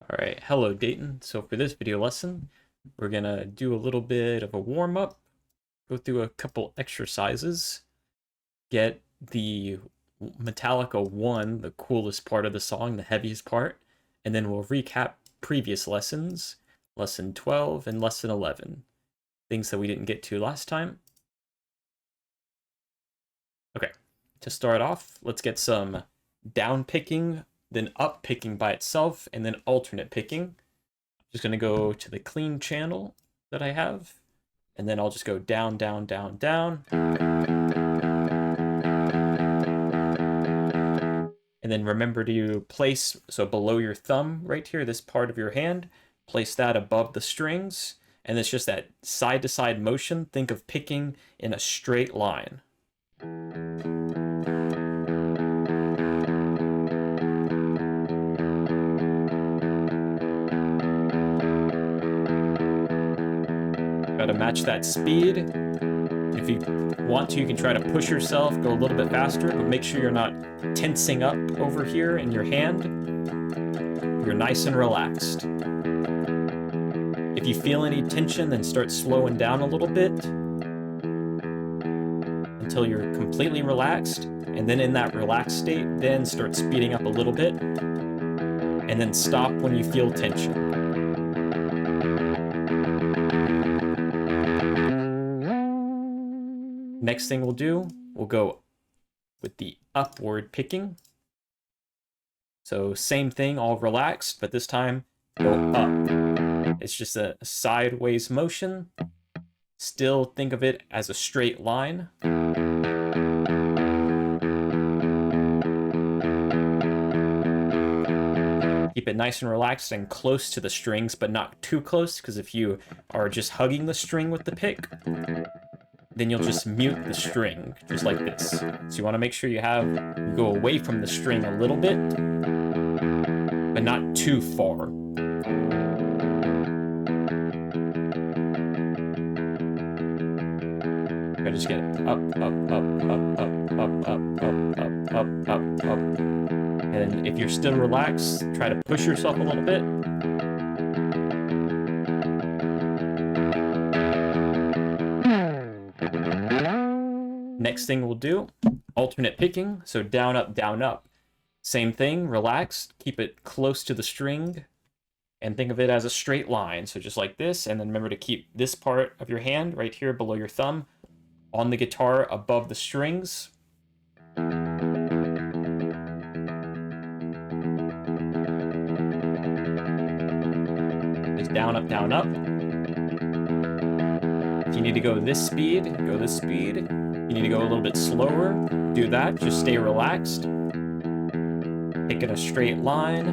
Alright, hello Dayton. So for this video lesson, we're gonna do a little bit of a warm-up, go through a couple exercises, get the Metallica 1, the coolest part of the song, the heaviest part, and then we'll recap previous lessons, lesson 12 and lesson 11, things that we didn't get to last time. Okay, to start off, let's get some down picking, then up picking by itself, and then alternate picking. Just going to go to the clean channel that I have, and then I'll just go down, down, down, down. And then remember to place, so below your thumb right here, this part of your hand, place that above the strings, and it's just that side-to-side motion. Think of picking in a straight line. To match that speed. If you want to, you can try to push yourself, go a little bit faster, but make sure you're not tensing up over here in your hand. You're nice and relaxed. If you feel any tension, then start slowing down a little bit until you're completely relaxed. And then in that relaxed state, then start speeding up a little bit. And then stop when you feel tension. Next thing we'll do, we'll go with the upward picking. So same thing, all relaxed, but this time go up. It's just a sideways motion. Still think of it as a straight line. Keep it nice and relaxed and close to the strings, but not too close, because if you are just hugging the string with the pick, then you'll just mute the string, just like this. So you want to make sure you go away from the string a little bit, but not too far. You gotta just get up, up, up, up, up, up, up, up, up, up, up, up. And then if you're still relaxed, try to push yourself a little bit. Next thing we'll do, alternate picking, so down, up, down, up. Same thing, relaxed, keep it close to the string, and think of it as a straight line, so just like this, and then remember to keep this part of your hand right here below your thumb on the guitar above the strings. Just down, up, down, up. If you need to go this speed, go this speed. You need to go a little bit slower, do that, just stay relaxed. Pick in a straight line.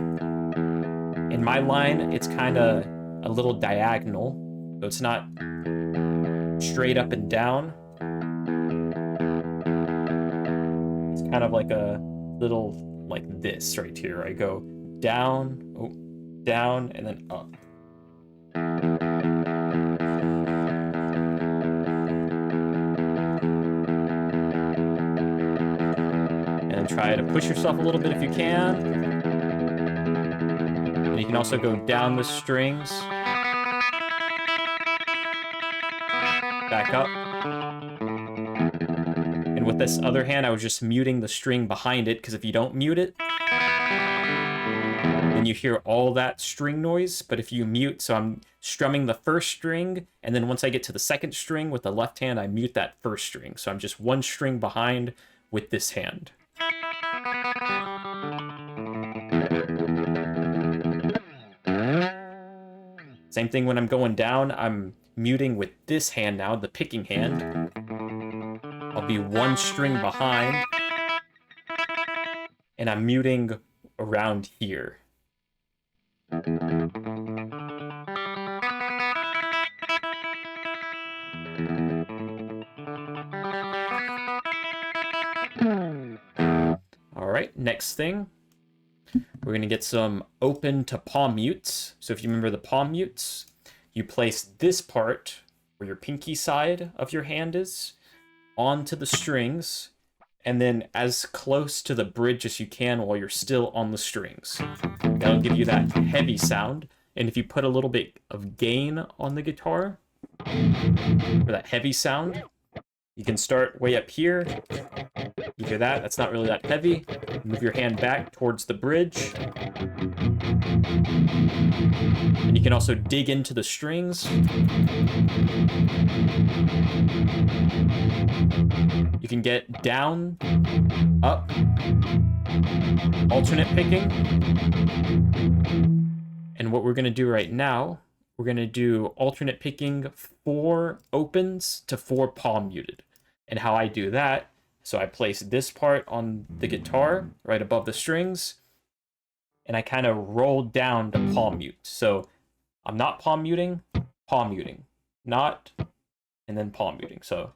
In my line, it's kind of a little diagonal, so it's not straight up and down. It's kind of like a little, like this right here. I go down, down, and then up. Try to push yourself a little bit if you can. And you can also go down the strings. Back up. And with this other hand, I was just muting the string behind it, because if you don't mute it, then you hear all that string noise. But if you mute, so I'm strumming the first string, and then once I get to the second string with the left hand, I mute that first string. So I'm just one string behind with this hand. Same thing when I'm going down, I'm muting with this hand now, the picking hand. I'll be one string behind, and I'm muting around here. Alright, next thing, we're going to get some open to palm mutes. So if you remember the palm mutes, you place this part, where your pinky side of your hand is, onto the strings, and then as close to the bridge as you can while you're still on the strings. That'll give you that heavy sound. And if you put a little bit of gain on the guitar for that heavy sound, you can start way up here. You hear that? That's not really that heavy. Move your hand back towards the bridge. And you can also dig into the strings. You can get down, up, alternate picking. And what we're going to do right now, we're going to do alternate picking 4 opens to 4 palm muted. And how I do that, so I place this part on the guitar right above the strings, and I kind of roll down to palm mute. So I'm not palm muting, not, and then palm muting. So.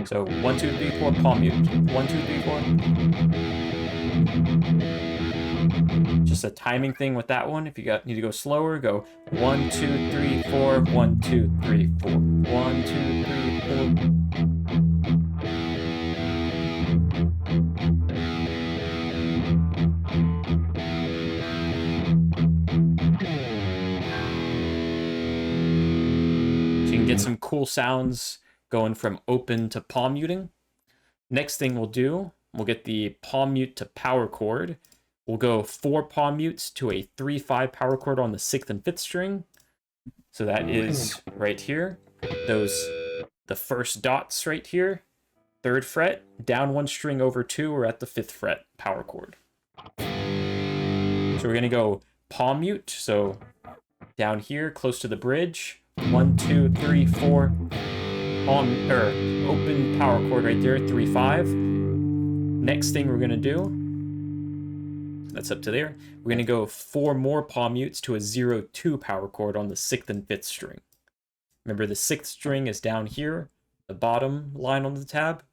So 1, 2, 3, 4, palm mute. 1, 2, 3, 4. Just a timing thing with that one. If you need to go slower, go 1, 2, 3, 4, 1, 2, 3, 4. 1, 2, 3, 4. So you can get some cool sounds going from open to palm muting. Next thing we'll do, we'll get the palm mute to power chord. We'll go 4 palm mutes to a 3/5 power chord on the 6th and 5th string. So that is right here. The first dots right here, 3rd fret, down 1 string over 2, we're at the 5th fret power chord. So we're gonna go palm mute, so down here, close to the bridge, 1, 2, 3, 4. Open power chord right there, 3/5. Next thing we're gonna do, that's up to there. We're gonna go 4 more palm mutes to a 0/2 power chord on the 6th and 5th string. Remember, the 6th string is down here, the bottom line on the tab,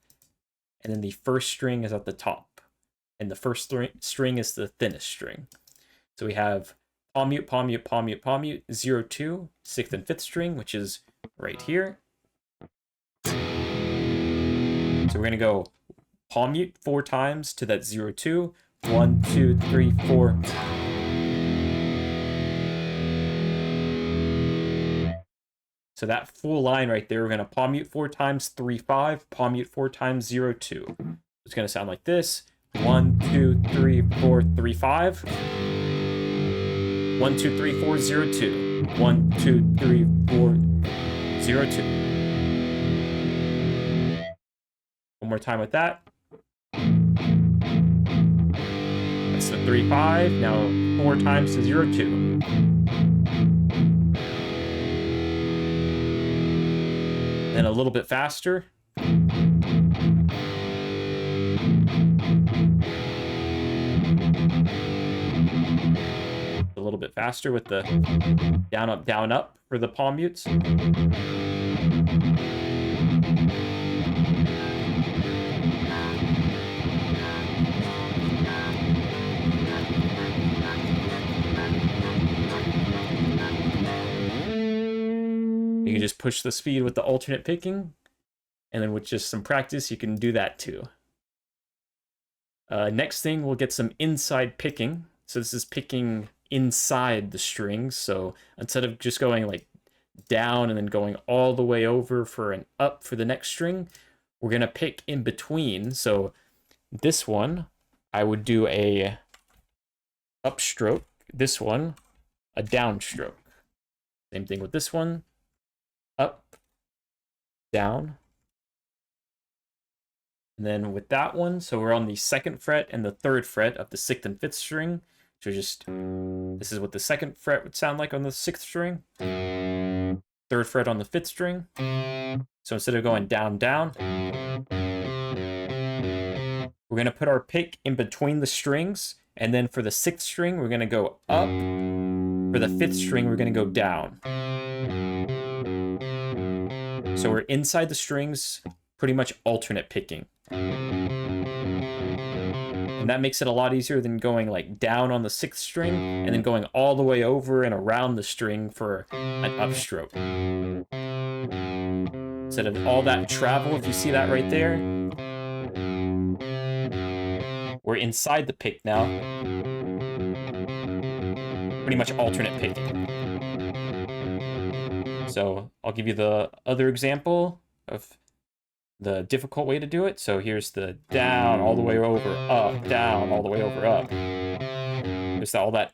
and then the 1st string is at the top, and the 1st string is the thinnest string. So we have palm mute, palm mute, palm mute, palm mute, 0/2, 6th and 5th string, which is right here. So we're going to go palm mute 4 times to that 0/2. 1, 2, 3, 4. So that full line right there, we're going to palm mute 4 times, 3/5, palm mute 4 times, 0/2. It's going to sound like this. 1, 2, 3, 4, 3/5. 1, 2, 3, 4, 0/2. 1, 2, 3, 4, 0/2. One more time with that. That's the 3/5. Now 4 times to 0/2. Then a little bit faster. A little bit faster with the down, up for the palm mutes. You can just push the speed with the alternate picking, and then with just some practice, you can do that too. Next thing, we'll get some inside picking. So this is picking inside the strings. So instead of just going like down and then going all the way over for an up for the next string, we're gonna pick in between. So this one, I would do a upstroke. This one, a downstroke. Same thing with this one. Up, down. And then with that one, so we're on the 2nd fret and the 3rd fret of the 6th and 5th string. So just, this is what the 2nd fret would sound like on the 6th string. 3rd fret on the 5th string. So instead of going down, down, we're gonna put our pick in between the strings. And then for the 6th string, we're gonna go up. For the 5th string, we're gonna go down. So So we're inside the strings, pretty much alternate picking. And that makes it a lot easier than going like down on the 6th string and then going all the way over and around the string for an upstroke. Instead of all that travel, if you see that right there, we're inside the pick now. Pretty much alternate picking. So I'll give you the other example of the difficult way to do it. So here's the down, all the way over, up, down, all the way over, up. There's all that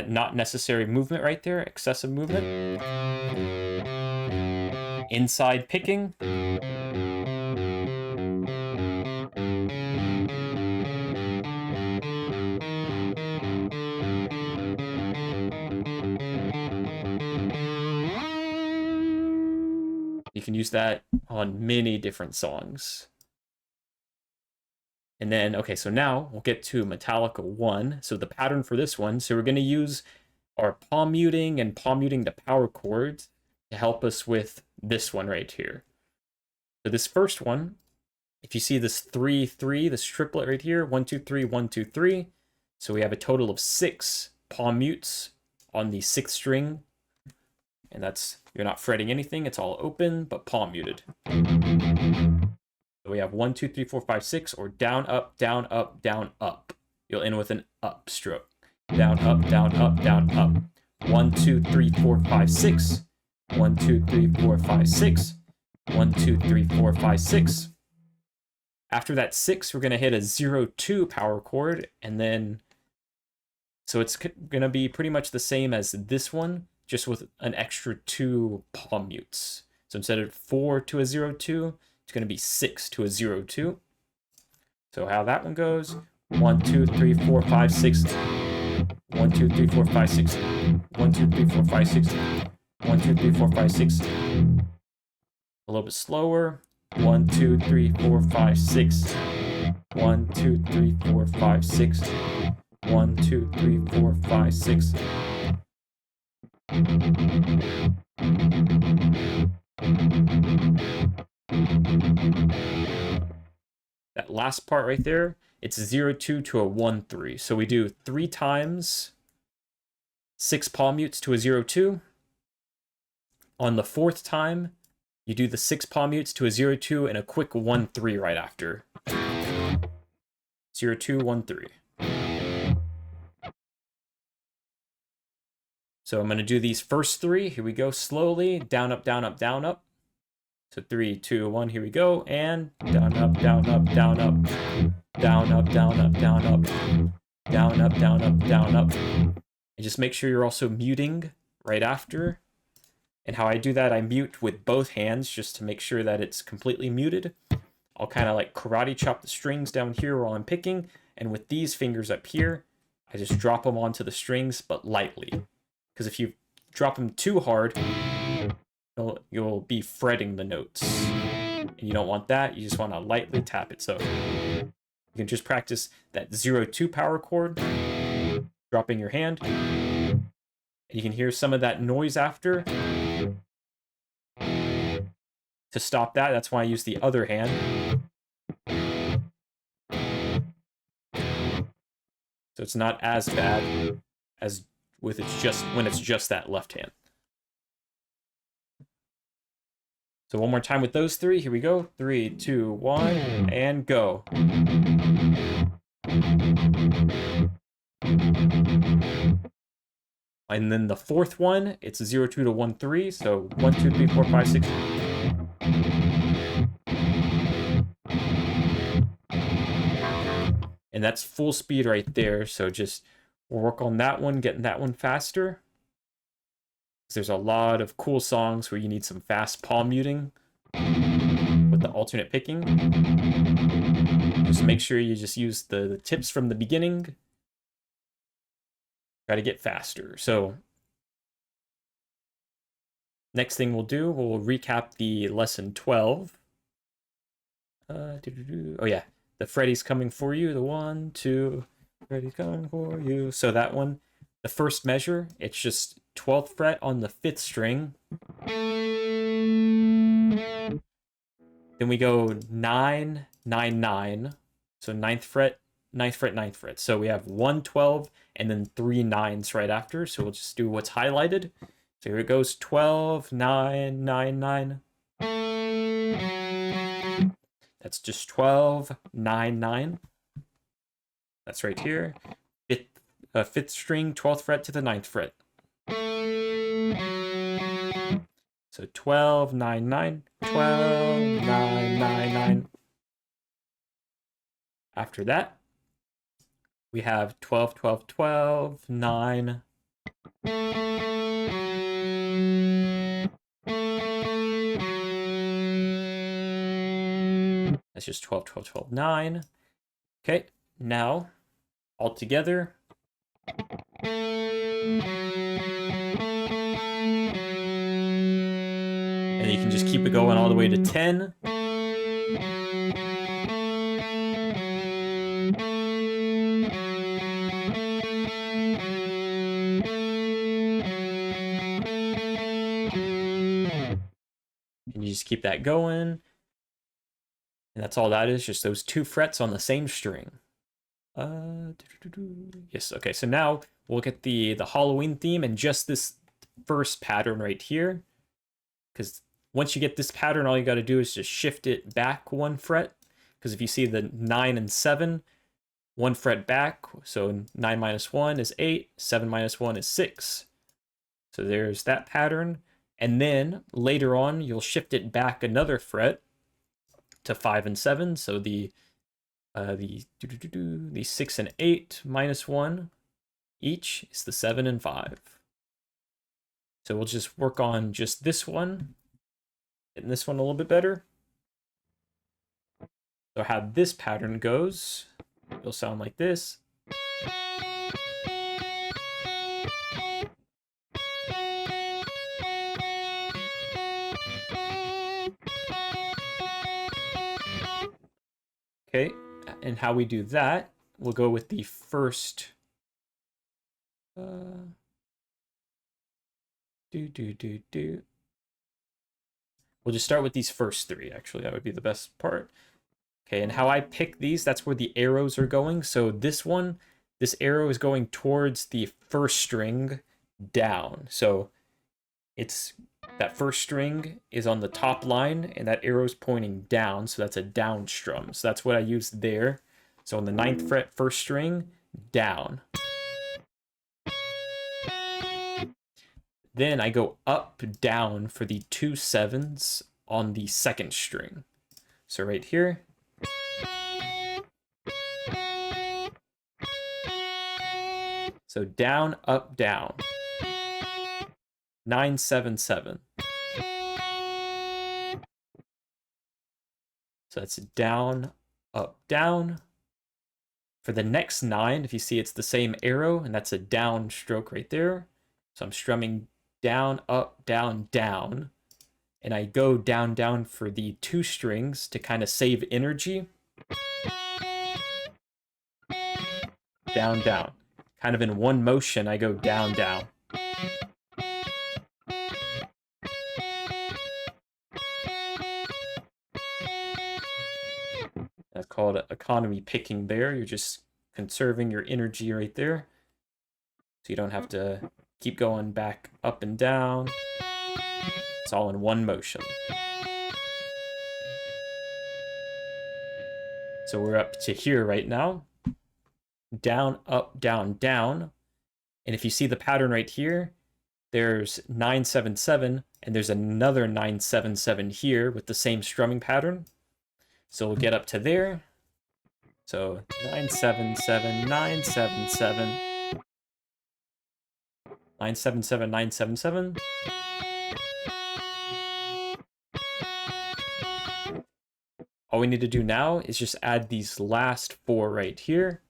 not necessary movement right there, excessive movement. Inside picking. You can use that on many different songs. And then, okay, so now we'll get to Metallica 1. So the pattern for this one, so we're going to use our palm muting and palm muting the power chords to help us with this one right here. So this first one, if you see this 3-3, this triplet right here, 1, 2, 3, 1, 2, 3. So we have a total of 6 palm mutes on the 6th string. And that's, you're not fretting anything, it's all open, but palm muted. So we have 1, 2, 3, 4, 5, 6, or down, up, down, up, down, up. You'll end with an up stroke. Down, up, down, up, down, up. 1, 2, 3, 4, 5, 6. 1, 2, 3, 4, 5, 6. 1, 2, 3, 4, 5, 6. After that 6, we're going to hit a 0-2 power chord, and then, so it's going to be pretty much the same as this one, just with an extra 2 palm mutes. So instead of 4 to a 0-2, it's going to be 6 to a 0-2. So how that one goes, 1, 2, 3, 4, 5, 6. 1, 2, 3, 4, 5, 6. 1, 2, 3, 4, 5, 6. 1, 2, 3, 4, 5, 6. A little bit slower. 1, 2, 3, 4, 5, 6. 1, 2, 3, 4, 5, 6. 1, 2, 3, 4, 5, 6. That last part right there, it's 0-2 to a 1-3. So we do 3 times 6 palm mutes to a 0-2. On the 4th time, you do the 6 palm mutes to a 0-2 and a quick 1-3 right after. 0-2, 1-3. So I'm going to do these first 3. Here we go, slowly. Down, up, down, up, down, up. So 3, 2, 1, here we go. And down, up, down, up, down, up. Down, up, down, up, down, up. Down, up, down, up, down, up. And just make sure you're also muting right after. And how I do that, I mute with both hands just to make sure that it's completely muted. I'll kind of like karate chop the strings down here while I'm picking. And with these fingers up here, I just drop them onto the strings, but lightly. Because if you drop them too hard, you'll be fretting the notes. And you don't want that. You just want to lightly tap it. So you can just practice that 0-2 power chord, dropping your hand. And you can hear some of that noise after. To stop that, that's why I use the other hand. So it's not as bad as with when it's just that left hand. So one more time with those 3. Here we go. 3, 2, 1, and go. And then the 4th one, it's 0-2 to 1-3. So 1, 2, 3, 4, 5, 6. And that's full speed right there. So just work on that one, getting that one faster. There's a lot of cool songs where you need some fast palm muting with the alternate picking. Just make sure you just use the tips from the beginning. Try to get faster. So next thing we'll do, we'll recap the lesson 12. Oh yeah, the Freddy's coming for you. The 1, 2, Freddy's coming for you. So that one, the first measure, it's just 12th fret on the 5th string. Then we go 9, 9, 9. So ninth fret, ninth fret, ninth fret. So we have 1, 12, and then 3 9s right after. So we'll just do what's highlighted. So here it goes, 12, 9, 9, 9. That's just 12, 9, 9. That's right here. Fifth string, 12th fret to the 9th fret. So 12, 9, 9, 12, 9, 9, 9. After that, we have 12, 12, 12, 9. That's just 12, 12, 12, 9. Okay, now all together. And you can just keep it going all the way to 10. And you just keep that going. And that's all that is, just those 2 frets on the same string. Yes, okay, so now we'll get the Halloween theme and just this first pattern right here. Because once you get this pattern, all you got to do is just shift it back 1 fret. Because if you see the 9 and 7, 1 fret back, so 9 minus 1 is 8, 7 minus 1 is 6. So there's that pattern. And then later on, you'll shift it back another fret to 5 and 7. So the 6 and 8 minus 1 each is the 7 and 5. So we'll just work on just this one, getting this one a little bit better. So how this pattern goes, it'll sound like this. Okay, and how we do that, we'll go with the first. We'll just start with these first 3, actually. That would be the best part. Okay, and how I pick these, that's where the arrows are going. So this one, this arrow is going towards the first string down. So it's that first string is on the top line, and that arrow is pointing down, so that's a down strum. So that's what I used there. So on the 9th fret, first string, down. Then I go up, down for the 2 7s on the 2nd string. So right here. So down, up, down. 9, 7, 7. So that's down, up, down. For the next 9, if you see it's the same arrow, and that's a down stroke right there. So I'm strumming down, up, down, down. And I go down, down for the 2 strings to kind of save energy. Down, down. Kind of in one motion, I go down, down. That's called economy picking there. You're just conserving your energy right there. So you don't have to keep going back up and down. It's all in one motion. So we're up to here right now. Down, up, down, down. And if you see the pattern right here, there's 9, 7, 7, and there's another 9, 7, 7 here with the same strumming pattern. So we'll get up to there. So 9, 7, 7, 9, 7, 7. 9, 7, 7, 9, 7, 7. All we need to do now is just add these last 4 right here.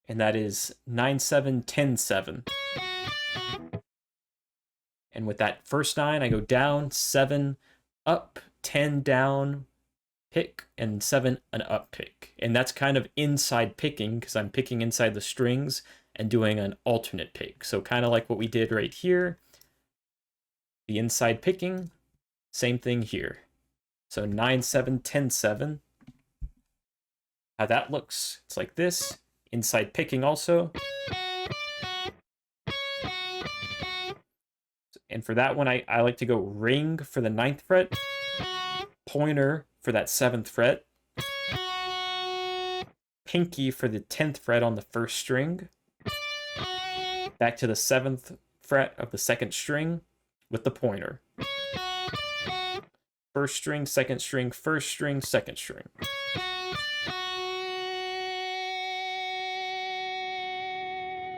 And that is 9, 7, 10, 7. And with that first 9, I go down, 7, up, 10, down, pick, and 7, an up pick. And that's kind of inside picking, because I'm picking inside the strings and doing an alternate pick. So kind of like what we did right here. The inside picking, Same thing here. So 9, 7, 10, 7. How that looks, it's like this. Inside picking also. And for that one, I like to go ring for the 9th fret, pointer for that 7th fret, pinky for the 10th fret on the 1st string, back to the 7th fret of the 2nd string with the pointer. 1st string, 2nd string, 1st string, 2nd string.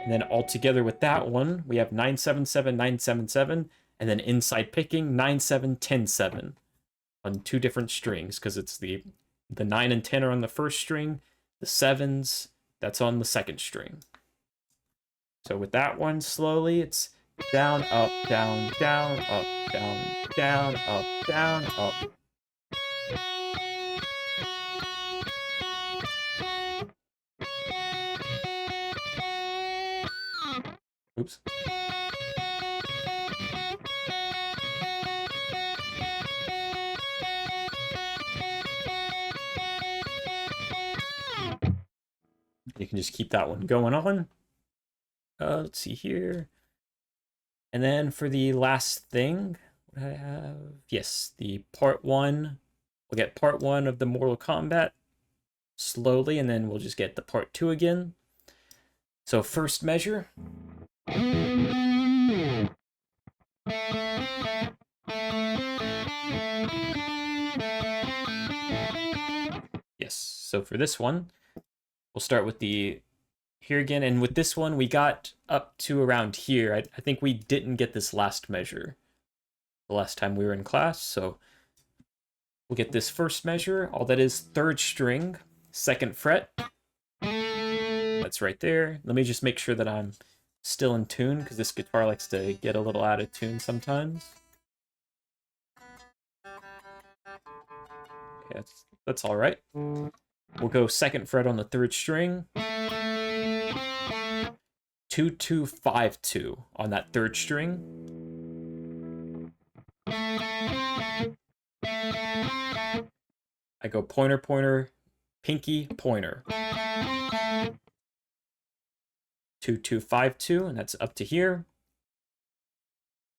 And then all together with that one, we have 9, 7, 7, 9, 7, 7, and then inside picking 9, 7, 10, 7 on 2 different strings, because it's the 9 and 10 are on the 1st string, the 7s, that's on the 2nd string. So with that one, slowly, it's down, up, down, down, up, down, down, up, down, up. Oops. You can just keep that one going on. Let's see here. And then for the last thing, what do I have? Yes, the part 1. We'll get part 1 of the Mortal Kombat slowly, and then we'll just get the part 2 again. So first measure. Yes, so for this one, we'll start with the here again, and with this one, we got up to around here. I think we didn't get this last measure the last time we were in class, so we'll get this first measure. All that is 3rd string, 2nd fret. That's right there. Let me just make sure that I'm still in tune, because this guitar likes to get a little out of tune sometimes. Okay, that's all right. We'll go 2nd fret on the 3rd string. 2, 2, 5, 2 on that 3rd string. I go pointer, pointer, pinky, pointer. 2, 2, 5, 2, and that's up to here.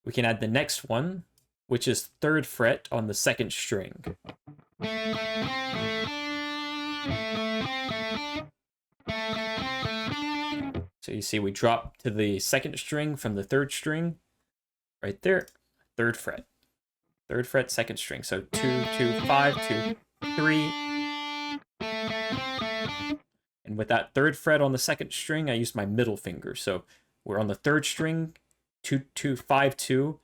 We can add the next one, which is 3rd fret on the 2nd string. So you see we drop to the 2nd string from the 3rd string, right there, 3rd fret. 3rd fret, 2nd string. So 2, 2, 5, 2, 3. And with that 3rd fret on the 2nd string, I used my middle finger. So we're on the 3rd string, 2, 2, 5, 2,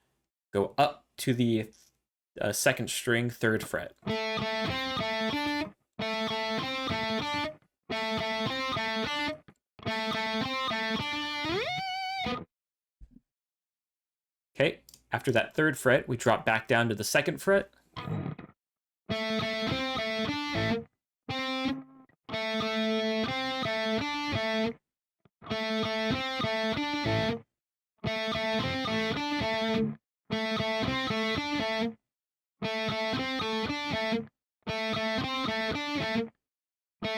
go up to the 2nd string, 3rd fret. Okay, after that 3rd fret, we drop back down to the 2nd fret.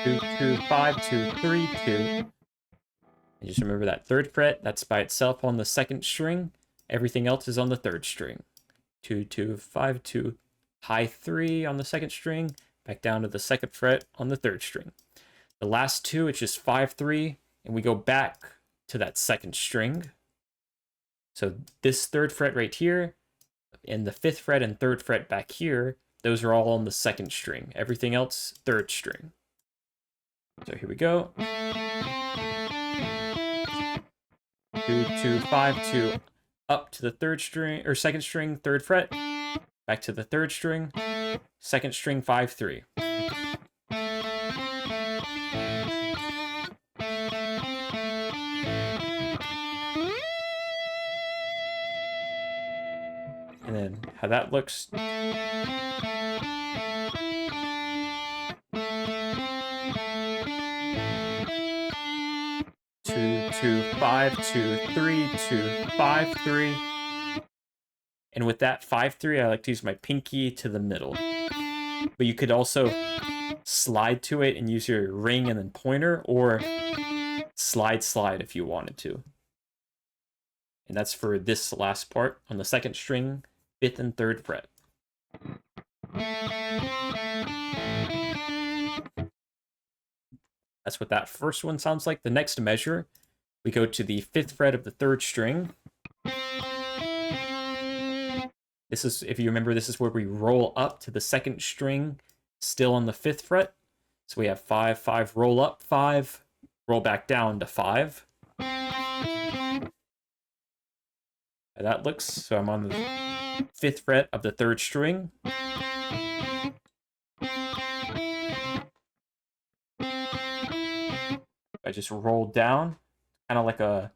Two, 2, 5, 2, 3, 2. And just remember that 3rd fret, that's by itself on the 2nd string. Everything else is on the 3rd string. 2, 2, 5, 2, high 3 on the 2nd string, back down to the 2nd fret on the 3rd string. The last 2, it's just 5, 3, and we go back to that 2nd string. So this 3rd fret right here, and the 5th fret and 3rd fret back here, those are all on the 2nd string. Everything else, 3rd string. So here we go. 2, 2, 5, 2, up to the 3rd string, or 2nd string, 3rd fret, back to the 3rd string, 2nd string, 5, 3. And then how that looks. 2, 2, 5, 2, 3, 2, 5, 3. And with that 5-3, I like to use my pinky to the middle. But you could also slide to it and use your ring and then pointer, or slide if you wanted to. And that's for this last part on the second string, 5th and 3rd fret. That's what that first one sounds like. The next measure, we go to the 5th fret of the 3rd string. This is, if you remember, this is where we roll up to the 2nd string, still on the 5th fret. So we have 5, 5, roll up, 5, roll back down to 5. And that looks, so I'm on the 5th fret of the 3rd string. I just roll down, kind of like an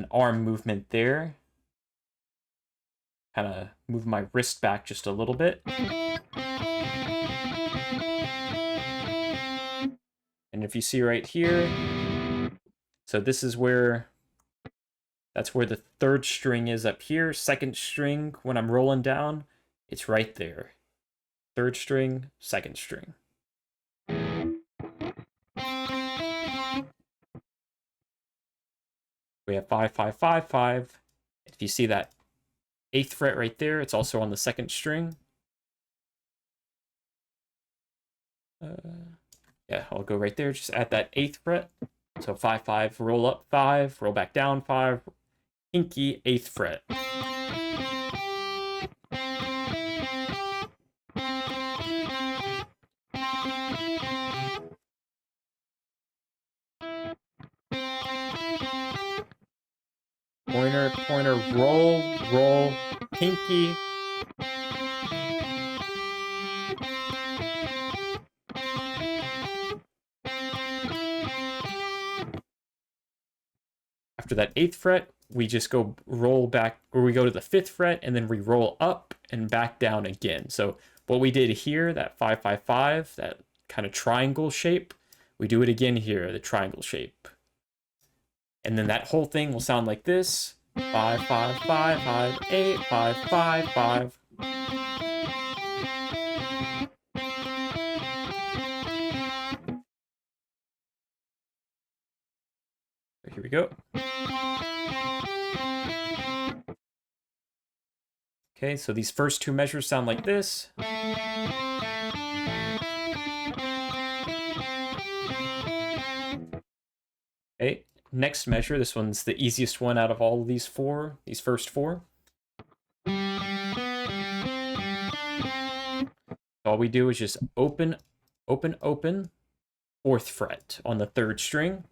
arm movement there. Kind of move my wrist back just a little bit. And if you see right here, so this is where, that's where the 3rd string is up here. 2nd string, when I'm rolling down, it's right there. 3rd string, 2nd string. We have 5, 5, 5, 5. If you see that 8th fret right there, it's also on the 2nd string. Yeah, I'll go right there, just at that 8th fret. So 5, 5, roll up 5, roll back down 5, pinky 8th fret. Pointer, pointer, roll, roll, pinky. After that 8th fret, we just go roll back, or we go to the 5th fret, and then we roll up and back down again. So what we did here, that 5, 5, 5, that kind of triangle shape, we do it again here, the triangle shape. And then that whole thing will sound like this. 5, 5, 5, 5, 8, 5, 5, 5. Here we go. Okay, so these first two measures sound like this. Okay, next measure, this one's the easiest one out of all of these four, these first four. All we do is just open, open, open, 4th fret on the 3rd string.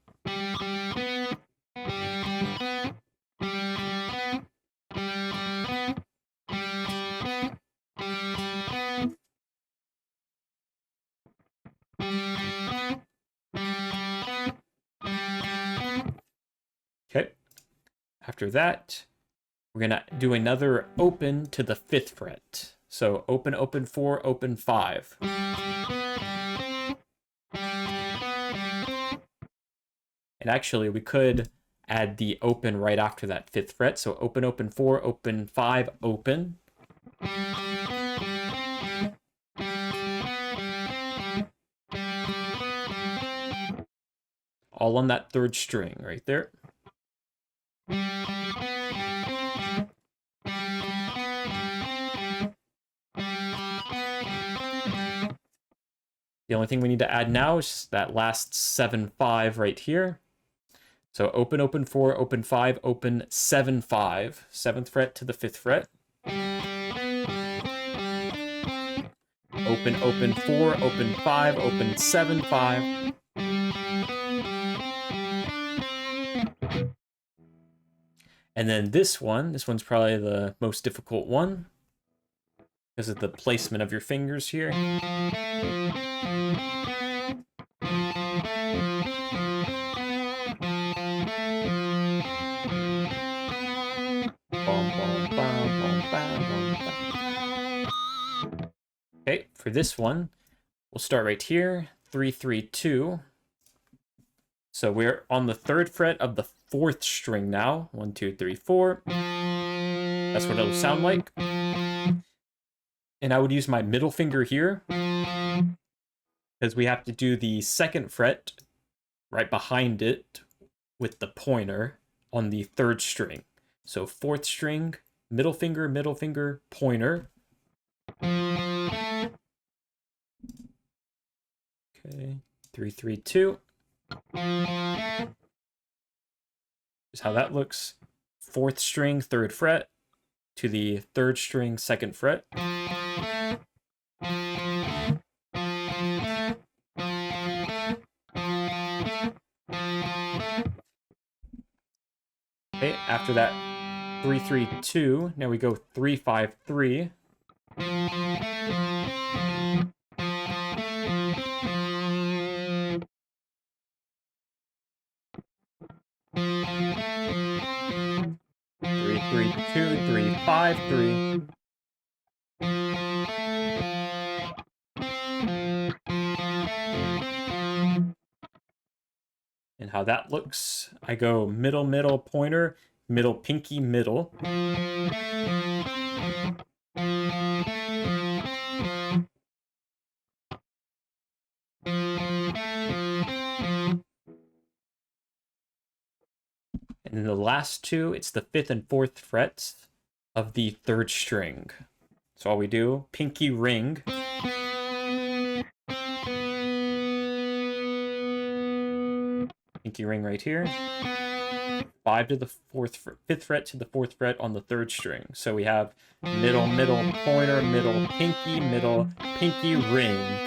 Okay, after that, we're gonna do another open to the 5th fret. So open, open 4, open 5. And actually, we could add the open right after that 5th fret. So open, open 4, open 5, open. All on that 3rd string right there. The only thing we need to add now is that last 7, 5 right here. So open, open 4, open 5, open 7, 5. 7th fret to the 5th fret. Open, open 4, open 5, open 7, 5. And then this one's probably the most difficult one because of the placement of your fingers here. Okay, for this one, we'll start right here, 3, 3, 2. So we're on the 3rd fret of the 4th string now. 1, 2, 3, 4. That's what it'll sound like. And I would use my middle finger here because we have to do the 2nd fret right behind it with the pointer on the 3rd string. So 4th string, middle finger, pointer. Okay, 3, 3, 2. Is how that looks. 4th string, 3rd fret to the 3rd string, 2nd fret. Okay, after that 3, 3, 2, now we go 3, 5, 3. Three, 3, 2, 3, 5, 3. And how that looks, I go middle, pointer, middle, pinky, middle. And then the last two, it's the 5th and 4th frets of the 3rd string. So all we do, pinky ring. Pinky ring right here. 5 to the 5th fret to the 4th fret on the 3rd string. So we have middle, pointer, middle, pinky ring.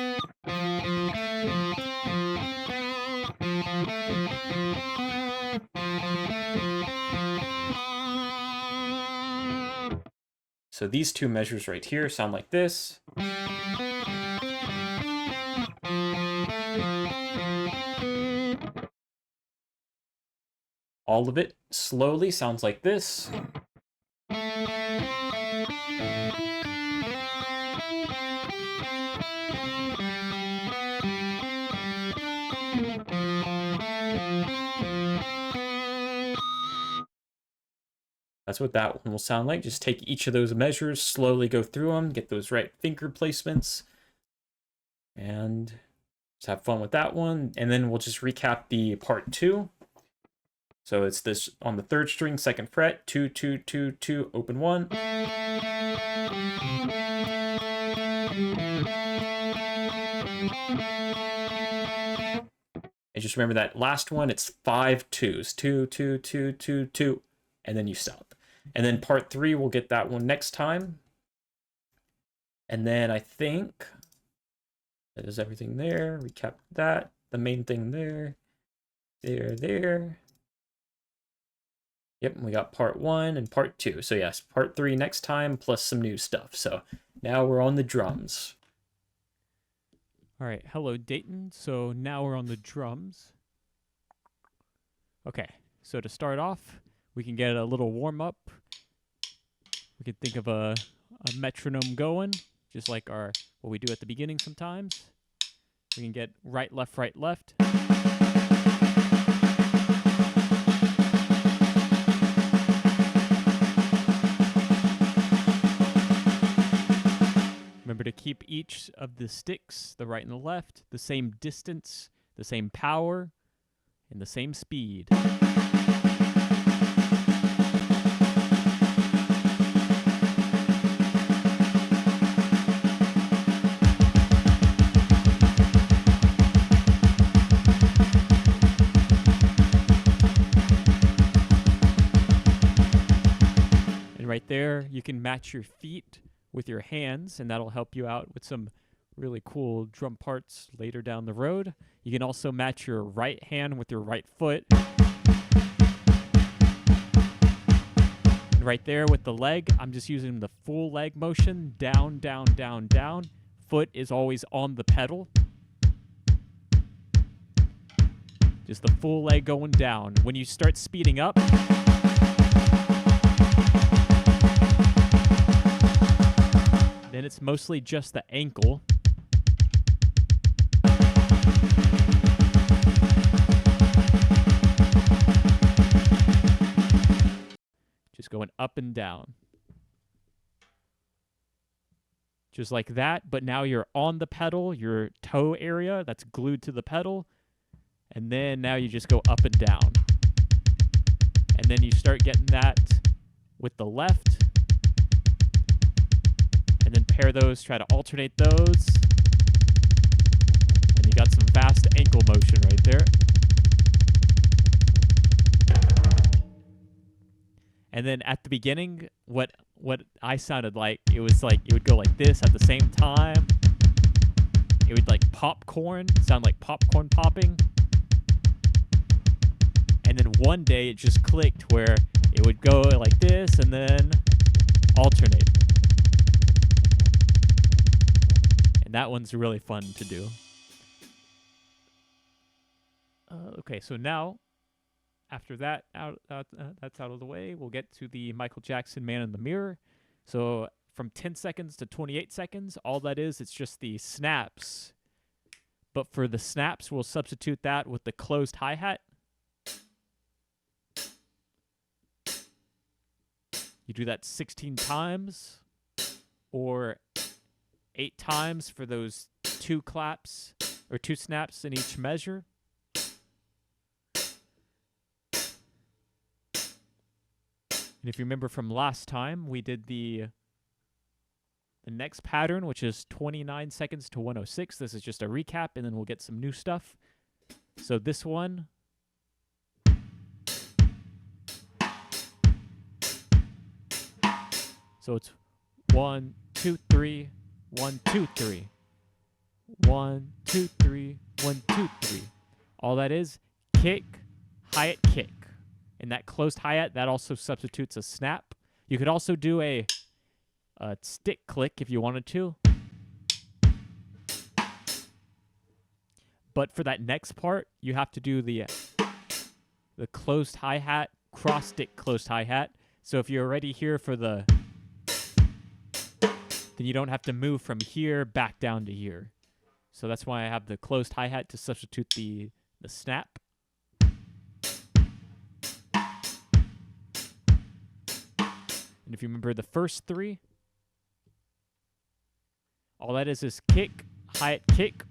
So these two measures right here sound like this. All of it slowly sounds like this. That's what that one will sound like. Just take each of those measures, slowly go through them, get those right finger placements, and just have fun with that one. And then we'll just recap the part 2. So it's this on the 3rd string, 2nd fret, 2, 2, 2, 2, open 1. And just remember that last one, it's 5 2s. 2, 2, 2, 2, 2. And then you stop. And then part 3, we'll get that one next time. And then I think that is everything there. Recap that. The main thing there. There. Yep, we got part 1 and part 2. So yes, part 3 next time, plus some new stuff. So now we're on the drums. All right, hello Dayton. So now we're on the drums. Okay, so to start off, we can get a little warm up. We can think of a metronome going, just like what we do at the beginning sometimes. We can get right, left, right, left. Remember to keep each of the sticks, the right and the left, the same distance, the same power, and the same speed. And right there, you can match your feet with your hands, and that'll help you out with some really cool drum parts later down the road. You can also match your right hand with your right foot. And right there with the leg, I'm just using the full leg motion, down, down, down, down. Foot is always on the pedal. Just the full leg going down. When you start speeding up, then it's mostly just the ankle. Just going up and down. just like that. But now you're on the pedal, your toe area that's glued to the pedal. And then now you just go up and down. And then you start getting that with the left. And then pair those, try to alternate those. And you got some fast ankle motion right there. And then at the beginning, what I sounded like, it was like it would go like this at the same time. It would like popcorn, sound like popcorn popping. And then one day it just clicked where it would go like this and then alternate. And that one's really fun to do. Okay, so now, after that, that's out of the way, we'll get to the Michael Jackson Man in the Mirror. So from 10 seconds to 28 seconds, all that is, it's just the snaps. But for the snaps, we'll substitute that with the closed hi-hat. You do that 16 times or 8 times for those 2 claps or 2 snaps in each measure. And if you remember from last time, we did the next pattern, which is 29 seconds to 106. This is just a recap, and then we'll get some new stuff. So this one, so it's 1, 2, 3, 1, 2, 3. 1, 2, 3, 1, 2, 3. All that is kick, hi-hat, kick. And that closed hi-hat, that also substitutes a snap. You could also do a stick click if you wanted to. But for that next part, you have to do the closed hi-hat, cross stick closed hi-hat. So if you're already here for then you don't have to move from here back down to here. So that's why I have the closed hi-hat to substitute the snap. And if you remember the first 3, all that is kick, hi-hat, kick,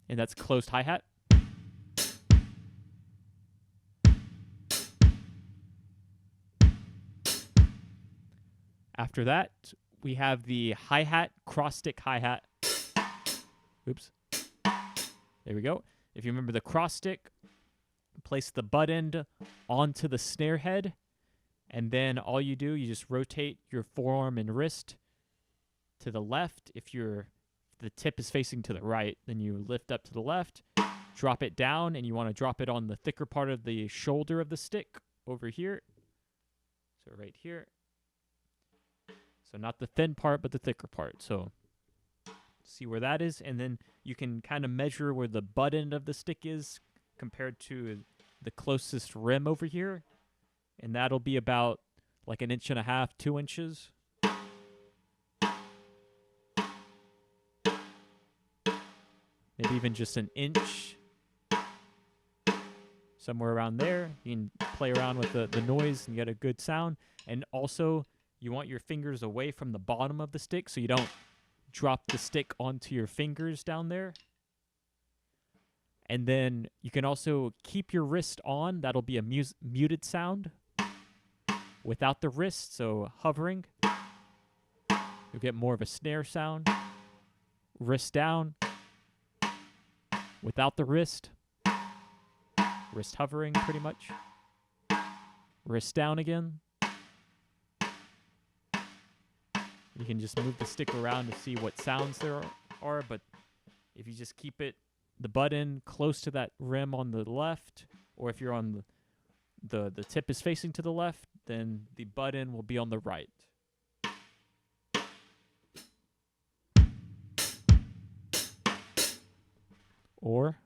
and that's closed hi-hat. After that, we have the hi-hat, cross-stick hi-hat. Oops. There we go. If you remember the cross-stick, place the butt end onto the snare head, and then all you do, you just rotate your forearm and wrist to the left. If the tip is facing to the right, then you lift up to the left, drop it down, and you want to drop it on the thicker part of the shoulder of the stick over here. So right here. So not the thin part, but the thicker part. So see where that is, and then you can kind of measure where the butt end of the stick is compared to the closest rim over here. And that'll be about like 1.5 inches, 2 inches. Maybe even just 1 inch. Somewhere around there. You can play around with the noise and get a good sound. And also, you want your fingers away from the bottom of the stick so you don't drop the stick onto your fingers down there. And then you can also keep your wrist on. That'll be a muted sound without the wrist, so hovering. You'll get more of a snare sound. Wrist down without the wrist. Wrist hovering pretty much. Wrist down again. You can just move the stick around to see what sounds there are, but if you just keep the butt end close to that rim on the left, or if you're on the tip is facing to the left, then the butt end will be on the right. Or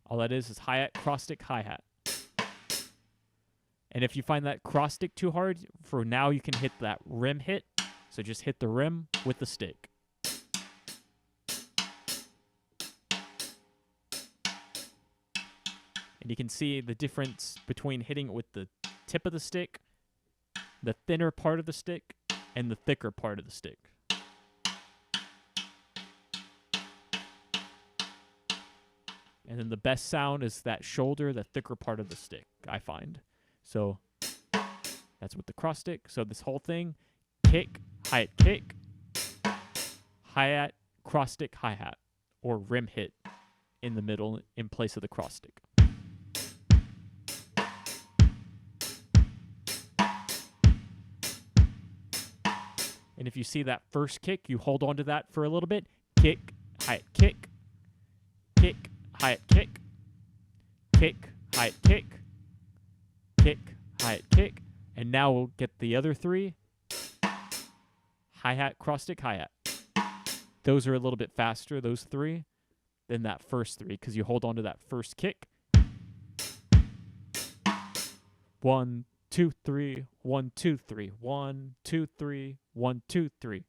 all that is hi-hat, cross-stick, hi-hat. And if you find that cross-stick too hard, for now you can hit that rim hit. So just hit the rim with the stick. And you can see the difference between hitting it with the tip of the stick, the thinner part of the stick, and the thicker part of the stick. And then the best sound is that shoulder, the thicker part of the stick, I find. So that's with the cross stick. So this whole thing, kick, hi-hat, kick, hi-hat, cross stick, hi-hat, or rim hit in the middle in place of the cross stick. And if you see that first kick, you hold on to that for a little bit. Kick, hi-hat, kick, kick, hi-hat, kick, kick, hi-hat, kick, kick, hi-hat, kick. And now we'll get the other three. Hi-hat, cross stick, hi-hat. Those are a little bit faster, those three, than that first three, because you hold on to that first kick. 1, 2, 3, 1, 2, 3, 1, 2, 3, 1, 2, 3.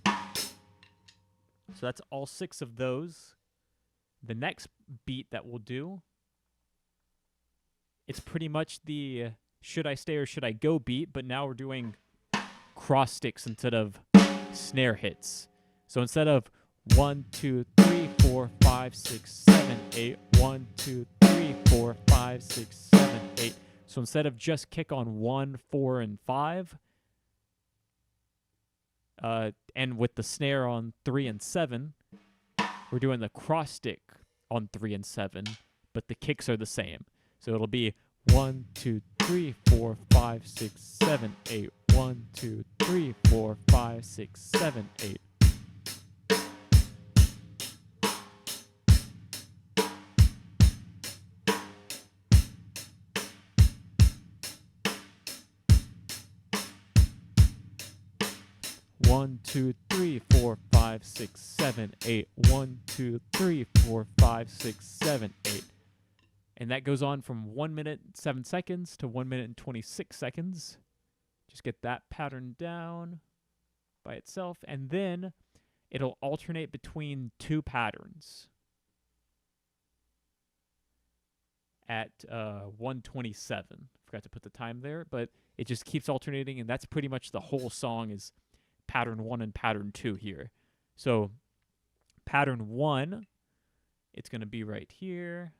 So that's all 6 of those. The next beat that we'll do, it's pretty much the should I stay or should I go beat, but now we're doing cross sticks instead of snare hits. So instead of 1, 2, 3, 4, 5, 6, 7, 8, 1, 2, 3, 4, 5, 6, 7, 8. So instead of just kick on 1, 4, and 5, and with the snare on 3 and 7, we're doing the cross stick on 3 and 7, but the kicks are the same. So it'll be 1, 2, 3, 4, 5, 6, 7, 8. 1, 2, 3, 4, 5, 6, 7, 8. One, 2, 3, 4, 5, 6, 7, 8. 1, 2, 3, 4, 5, 6, 7, 8. And that goes on from 1 minute 7 seconds to 1 minute and 26 seconds. Just get that pattern down by itself, and then it'll alternate between 2 patterns at 1:27. Forgot to put the time there, but it just keeps alternating, and that's pretty much the whole song is pattern 1 and pattern 2 here. So pattern 1, it's going to be right here.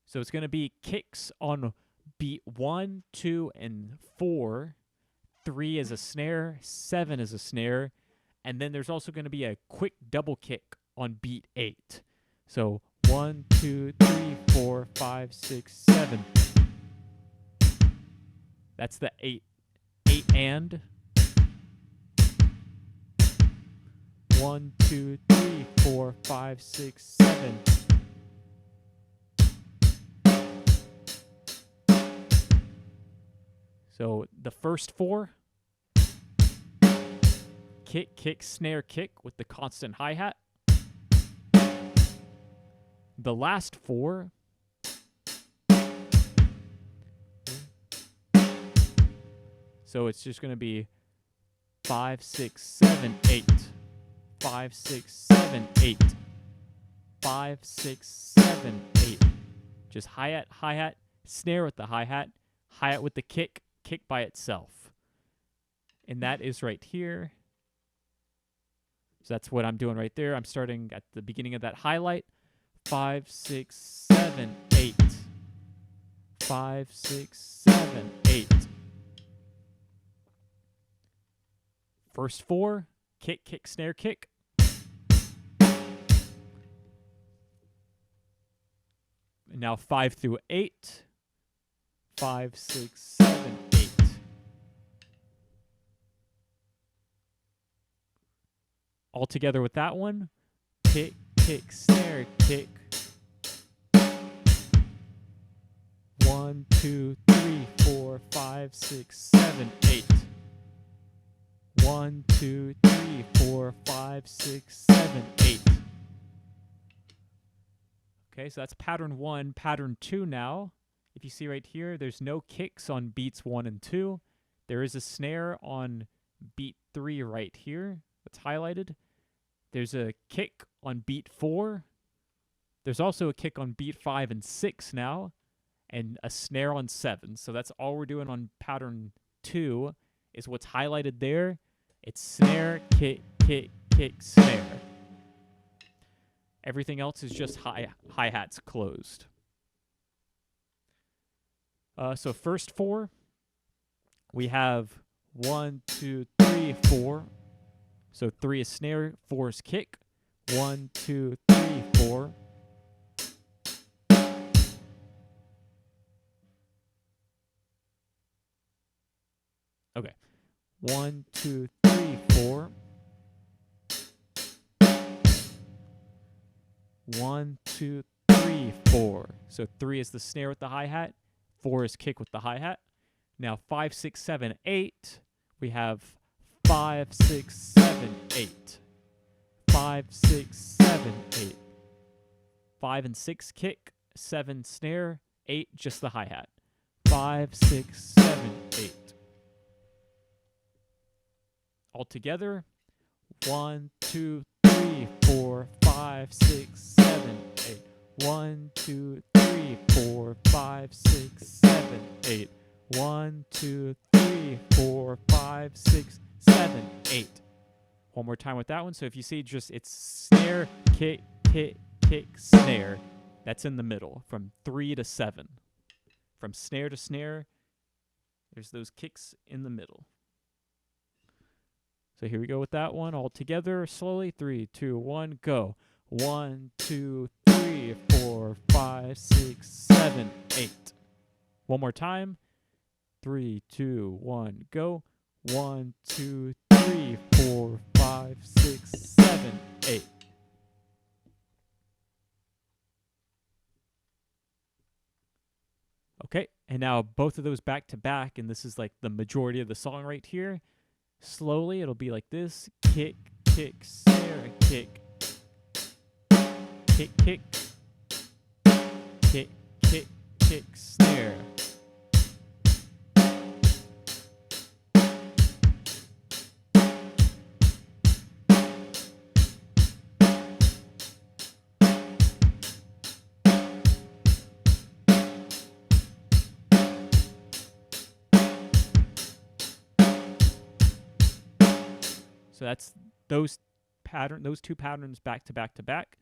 So it's going to be kicks on beat 1, 2, and 4. 3 is a snare, 7 is a snare, and then there's also going to be a quick double kick on beat 8. So 1, 2, 3, 4, 5, 6, 7. That's the 8 and. 1, 2, 3, 4, 5, 6, 7. So the first 4, kick, kick, snare, kick with the constant hi-hat. The last 4, so it's just going to be 5, 6, 7, 8. 5, 6, 7, 8. 5, 6, 7, 8. Just hi-hat, hi-hat, snare with the hi-hat, hi-hat with the kick, kick by itself. And that is right here. So that's what I'm doing right there. I'm starting at the beginning of that highlight. 5, 6, 7, 8. 5, 6, 7, 8. First 4, kick, kick, snare, kick. And now 5 through 8. 5, 6, 7, 8. All together with that one. Kick, kick, snare, kick. 1, 2, 3, 4, 5, 6, 7, 8. 1, 2, 3, 4, 5, 6, 7, 8. Okay, so that's pattern 1. Pattern 2 now. If you see right here, there's no kicks on beats 1 and 2. There is a snare on beat 3 right here that's highlighted. There's a kick on beat 4. There's also a kick on beat 5 and 6 now. and a snare on 7. So that's all we're doing on pattern 2 is what's highlighted there. It's snare, kick, kick, kick, snare. Everything else is just hi-hats closed. So first 4, we have 1, 2, 3, 4. So 3 is snare, 4 is kick. 1, 2, 3, 4. Okay. 1, 2, 3, 4. 1, 2, 3, 4. So 3 is the snare with the hi-hat. 4 is kick with the hi-hat. Now 5, 6, 7, 8. We have 5, 6, 7, 8. 5, 6, 7, 8. 5 and 6 kick. 7 snare. 8 just the hi-hat. 5, 6, 7, 8. All together, 1, 2, 3, 4, 5, 6, 7, 8. 1, 2, 3, 4, 5, 6, 7, 8. 1, 2, 3, 4, 5, 6, 7, 8. One more time with that one. So if you see, just it's snare, kick, kick, kick, snare. That's in the middle from 3 to 7. From snare to snare, there's those kicks in the middle. So here we go with that one all together slowly. 3, 2, 1, go. 1, 2, 3, 4, 5, 6, 7, 8. One more time. 3, 2, 1, go. 1, 2, 3, 4, 5, 6, 7, 8. Okay, and now both of those back to back, and this is like the majority of the song right here. Slowly, it'll be like this. Kick, kick, snare, kick. Kick, kick. Kick, kick, kick, snare. So that's those two patterns back to back to back,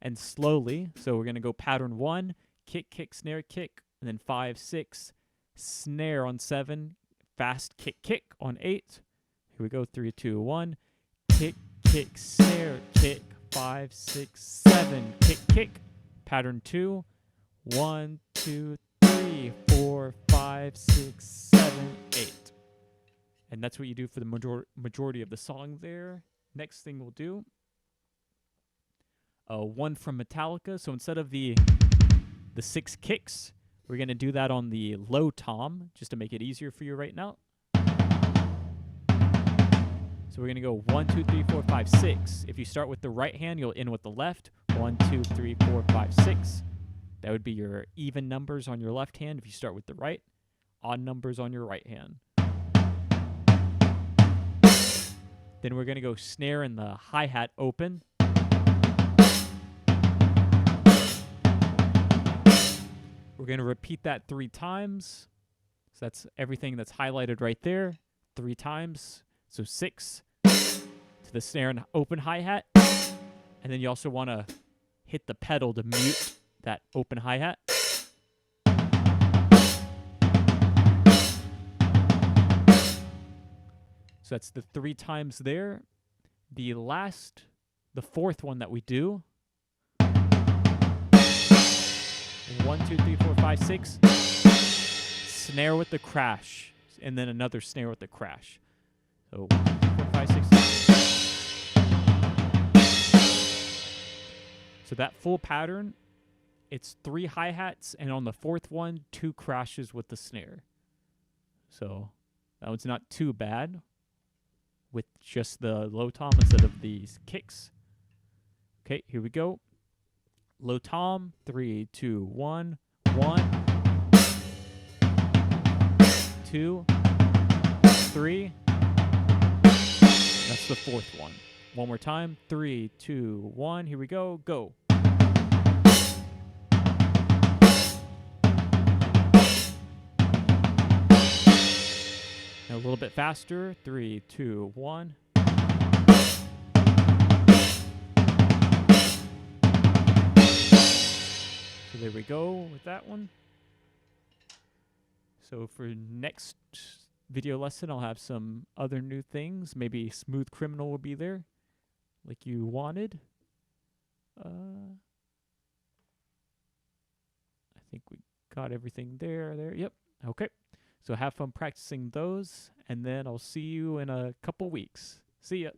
and slowly. So we're gonna go pattern 1, kick, kick, snare, kick, and then 5, 6, snare on 7, fast kick, kick on 8. Here we go. 3, 2, 1, kick, kick, snare, kick. 5, 6, 7, kick, kick. Pattern 2, 1, 2, 3, 4, 5, 6, 7, 8. And that's what you do for the majority of the song there. Next thing we'll do, one from Metallica. So instead of the 6 kicks, we're going to do that on the low tom, just to make it easier for you right now. So we're going to go 1, 2, 3, 4, 5, 6. If you start with the right hand, you'll end with the left. 1, 2, 3, 4, 5, 6. That would be your even numbers on your left hand if you start with the right. Odd numbers on your right hand. Then we're going to go snare and the hi-hat open. We're going to repeat that 3 times. So that's everything that's highlighted right there. 3 times. So 6 to the snare and open hi-hat. And then you also want to hit the pedal to mute that open hi-hat. So that's the 3 times there. The 4th one that we do. 1, 2, 3, 4, 5, 6. Snare with the crash. And then another snare with the crash. So 1, 2, 3, 4, 5, 6. So that full pattern, it's 3 hi-hats, and on the 4th one, 2 crashes with the snare. So that one's not too bad, with just the low tom instead of these kicks. Okay, here we go. Low tom, 3, 2, 1, 1, 2, 3. That's the 4th one. One more time. 3, 2, 1. Here we go. Go. Now a little bit faster. 3, 2, 1. So there we go with that one. So for next video lesson, I'll have some other new things. Maybe Smooth Criminal will be there, like you wanted. I think we got everything there. Yep. Okay. So have fun practicing those, and then I'll see you in a couple weeks. See ya.